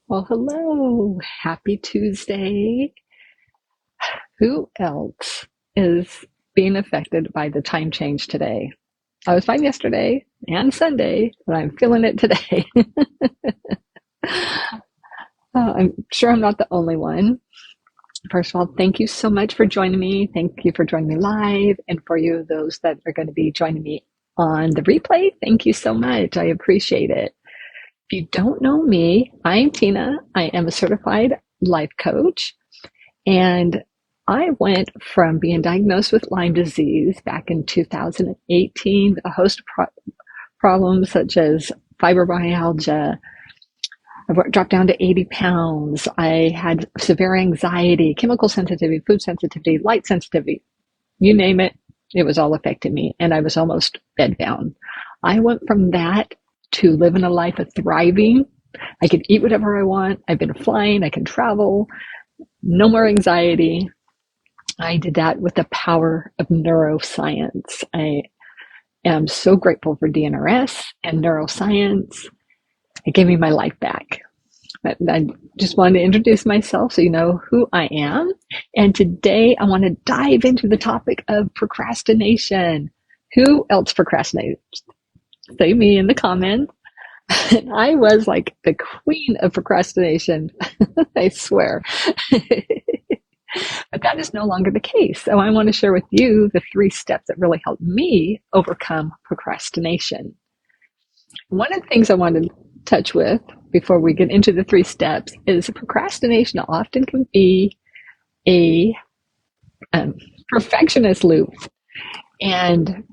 Well, hello. Happy Tuesday. Who else is being affected by the time change today? I was fine yesterday and Sunday, but I'm feeling it today. I'm sure I'm not the only one. First of all, thank you so much for joining me. Thank you for joining me live. And for you, those that are going to be joining me on the replay, thank you so much. I appreciate it. If you don't know me, I'm Tina. I am a certified life coach. And I went from being diagnosed with Lyme disease back in 2018 with a host of problems such as fibromyalgia. I dropped down to 80 pounds. I had severe anxiety, chemical sensitivity, food sensitivity, light sensitivity. You name it, it was all affecting me. And I was almost bedbound. I went from that to living a life of thriving. I could eat whatever I want. I've been flying. I can travel. No more anxiety. I did that with the power of neuroscience. I am so grateful for DNRS and neuroscience. It gave me my life back. But I just wanted to introduce myself so you know who I am. And today I want to dive into the topic of procrastination. Who else procrastinates? Say me in the comments. I was like the queen of procrastination. I swear. But that is no longer the case. So I want to share with you the 3 steps that really helped me overcome procrastination. One of the things I want to touch with before we get into the 3 steps is procrastination often can be a perfectionist loop. And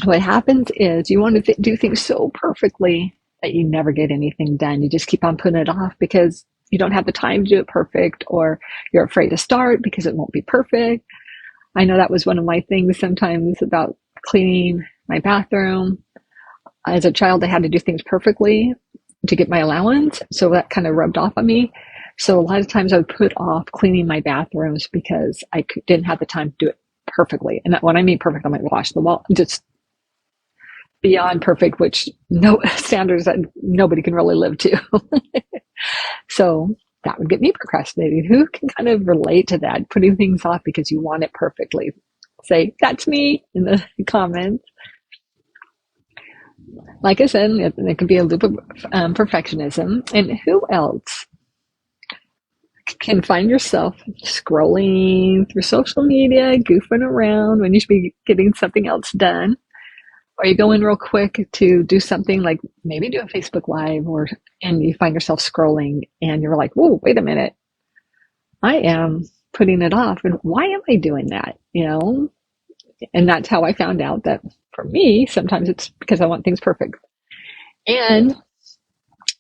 what happens is you want to do things so perfectly that you never get anything done. You just keep on putting it off because you don't have the time to do it perfect, or you're afraid to start because it won't be perfect. I know that was one of my things sometimes about cleaning my bathroom. As a child, I had to do things perfectly to get my allowance, so that kind of rubbed off on me. So a lot of times I would put off cleaning my bathrooms because I didn't have the time to do it perfectly. And when I mean perfect, I might wash the wall, just beyond perfect, which no standards that nobody can really live to. So that would get me procrastinating. Who can kind of relate to that? Putting things off because you want it perfectly. Say, that's me in the comments. Like I said, it can be a loop of perfectionism. And who else can find yourself scrolling through social media, goofing around when you should be getting something else done? Or you go in real quick to do something like maybe do a Facebook Live, and you find yourself scrolling and you're like, whoa, wait a minute. I am putting it off. And why am I doing that? And that's how I found out that for me, sometimes it's because I want things perfect.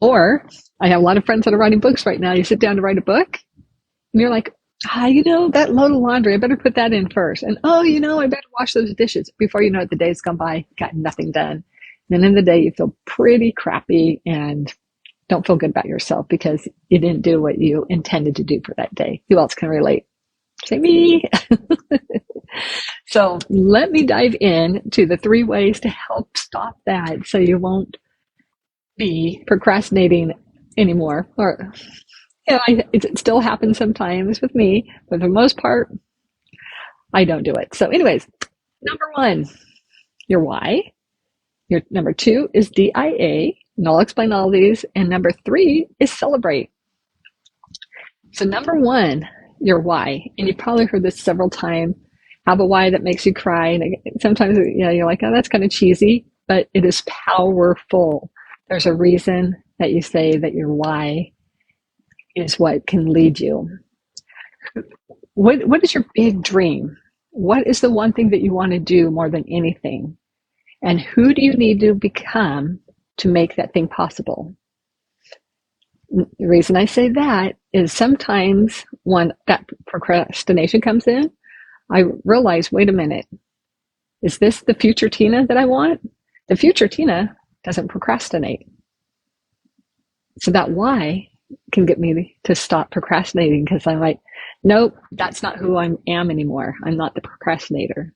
Or I have a lot of friends that are writing books right now. You sit down to write a book and you're like, that load of laundry, I better put that in first. And I better wash those dishes. Before you know it, the day's gone by, got nothing done. And then in the day, you feel pretty crappy and don't feel good about yourself because you didn't do what you intended to do for that day. Who else can relate? Say me. So let me dive into the 3 ways to help stop that so you won't be procrastinating anymore. Or it still happens sometimes with me, but for the most part, I don't do it. So anyways, number 1, your why. Your number 2 is DIA, and I'll explain all these. And number 3 is celebrate. So number 1, your why. And you've probably heard this several times. Have a why that makes you cry. And sometimes you're like, oh, that's kind of cheesy, but it is powerful. There's a reason that you say that your why is what can lead you. What is your big dream? What is the one thing that you want to do more than anything? And who do you need to become to make that thing possible? The reason I say that is sometimes when that procrastination comes in, I realize, wait a minute, is this the future Tina that I want? The future Tina doesn't procrastinate. So that why can get me to stop procrastinating, because I'm like, nope, that's not who I am anymore. I'm not the procrastinator.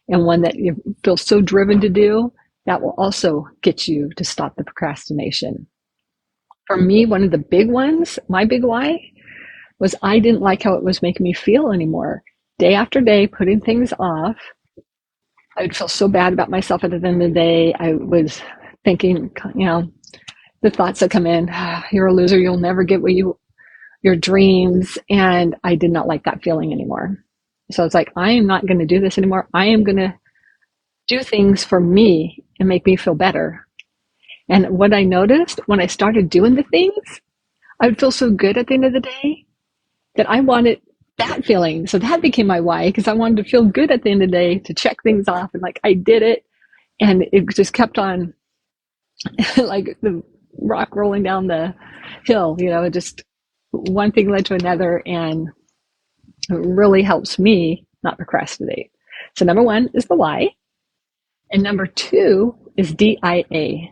And one that you feel so driven to do, that will also get you to stop the procrastination. For me, one of the big ones, my big why, was I didn't like how it was making me feel anymore. Day after day, putting things off, I would feel so bad about myself at the end of the day. I was thinking, the thoughts that come in, you're a loser, you'll never get your dreams. And I did not like that feeling anymore. So it's like, I am not going to do this anymore. I am going to do things for me and make me feel better. And what I noticed when I started doing the things, I would feel so good at the end of the day that I wanted that feeling. So that became my why, because I wanted to feel good at the end of the day, to check things off, and like I did it. And it just kept on like the rock rolling down the hill, just one thing led to another. And it really helps me not procrastinate. So number one is the why. And number two is DIA.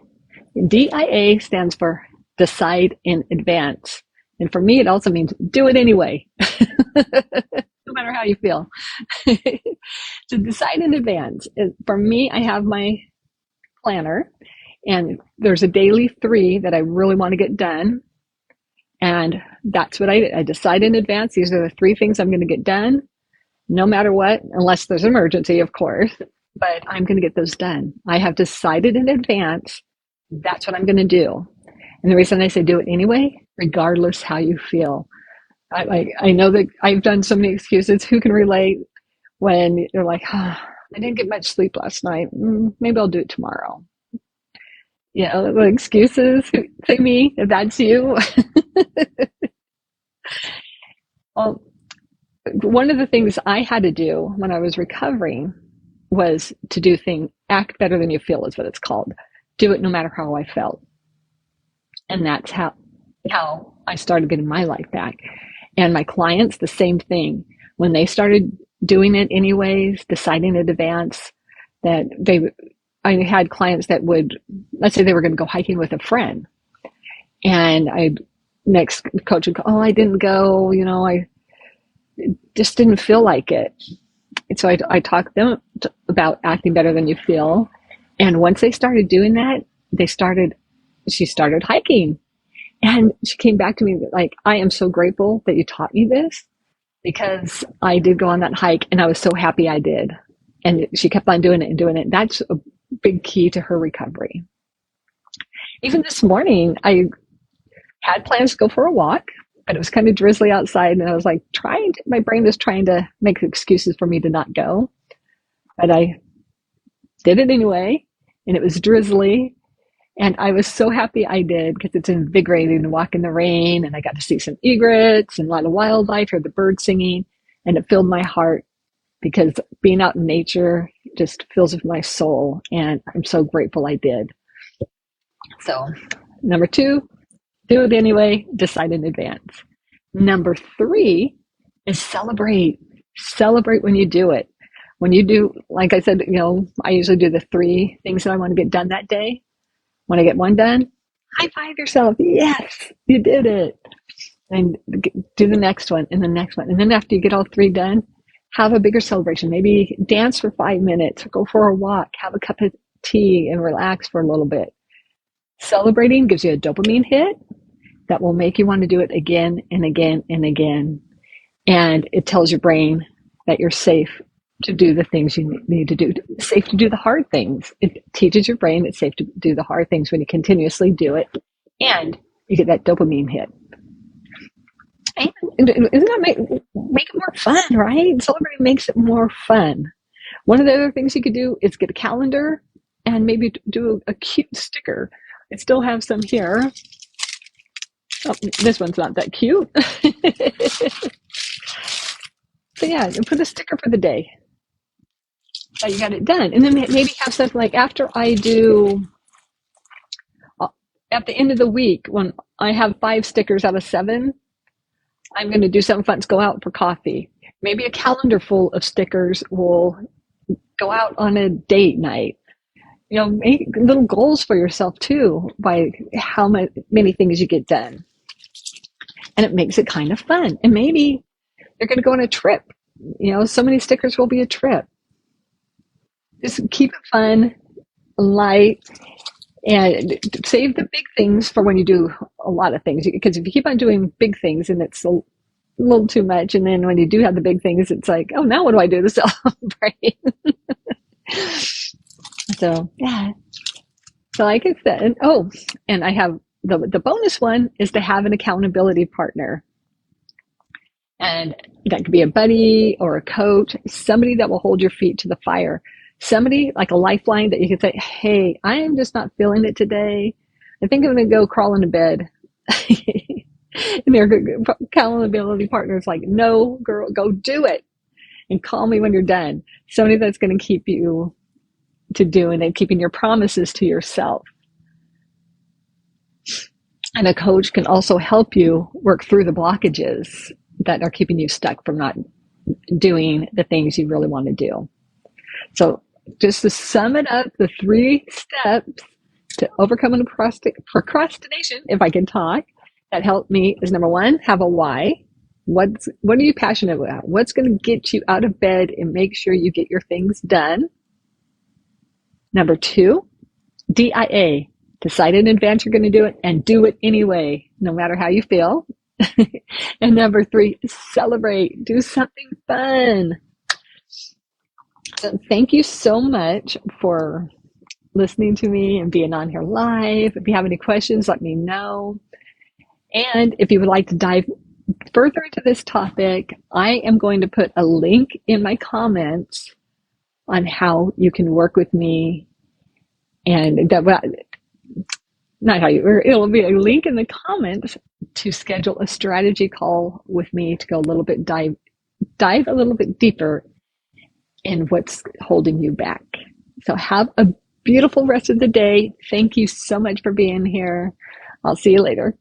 DIA stands for decide in advance. And for me, it also means do it anyway, no matter how you feel. So decide in advance. For me, I have my planner, and there's a daily 3 that I really want to get done. And that's what I decide in advance. These are the 3 things I'm going to get done, no matter what, unless there's an emergency, of course. But I'm going to get those done. I have decided in advance that's what I'm going to do. And the reason I say do it anyway, regardless how you feel. I know that I've done so many excuses. Who can relate when you're like, I didn't get much sleep last night. Maybe I'll do it tomorrow. The excuses. Say me, if that's you. Well, one of the things I had to do when I was recovering was to act better than you feel is what it's called. Do it no matter how I felt. And that's how I started getting my life back. And my clients, the same thing. When they started doing it anyways, deciding in advance that I had clients that would, let's say they were going to go hiking with a friend. And next coach would go, I didn't go, I just didn't feel like it. And so I talked them about acting better than you feel. And once they started doing that, she started hiking. And she came back to me like, I am so grateful that you taught me this, because I did go on that hike and I was so happy I did. And she kept on doing it and doing it. That's a big key to her recovery. Even this morning, I had plans to go for a walk, but it was kind of drizzly outside. And I was like, my brain was trying to make excuses for me to not go. But I did it anyway. And it was drizzly. And I was so happy I did, because it's invigorating to walk in the rain. And I got to see some egrets and a lot of wildlife, heard the birds singing. And it filled my heart, because being out in nature just fills with my soul. And I'm so grateful I did. So number 2, do it anyway, decide in advance. Number 3 is celebrate. Celebrate when you do it. When you do, like I said, I usually do the 3 things that I want to get done that day. When I get one done, high five yourself. Yes, you did it. And do the next one and the next one. And then after you get all 3 done, have a bigger celebration. Maybe dance for 5 minutes, or go for a walk, have a cup of tea and relax for a little bit. Celebrating gives you a dopamine hit that will make you want to do it again and again and again. And it tells your brain that you're safe to do the things you need to do. It's safe to do the hard things. It teaches your brain it's safe to do the hard things when you continuously do it, and you get that dopamine hit. And isn't that make it more fun, right? Celebrating makes it more fun. One of the other things you could do is get a calendar and maybe do a cute sticker. I still have some here. Oh, this one's not that cute. So yeah, put a sticker for the day that you got it done. And then maybe have something like, after I do, at the end of the week, when I have 5 stickers out of 7, I'm going to do something fun to go out for coffee. Maybe a calendar full of stickers will go out on a date night. Make little goals for yourself too, by how many things you get done. And it makes it kind of fun. And maybe you're going to go on a trip. So many stickers will be a trip. Just keep it fun, light, And save the big things for when you do a lot of things. Because if you keep on doing big things and it's a little too much, and then when you do have the big things, it's like, oh, now what do I do to celebrate? So, yeah. So like I said, oh, and I have the bonus one is to have an accountability partner. And that could be a buddy or a coach, somebody that will hold your feet to the fire. Somebody like a lifeline that you can say, hey, I am just not feeling it today. I think I'm going to go crawl into bed. And their accountability partner is like, no, girl, go do it. And call me when you're done. Somebody that's going to keep you to doing and keeping your promises to yourself. And a coach can also help you work through the blockages that are keeping you stuck from not doing the things you really want to do. So just to sum it up, the 3 steps to overcoming procrastination, if I can talk, that helped me is number 1, have a why. What are you passionate about? What's going to get you out of bed and make sure you get your things done? Number 2, DIA. Decide in advance you're going to do it and do it anyway, no matter how you feel. And number 3, celebrate. Do something fun. So thank you so much for listening to me and being on here live. If you have any questions, let me know. And if you would like to dive further into this topic, I am going to put a link in my comments on how you can work with me. And not how you, it'll be a link in the comments to schedule a strategy call with me to go a little bit dive a little bit deeper in what's holding you back. So have a beautiful rest of the day. Thank you so much for being here. I'll see you later.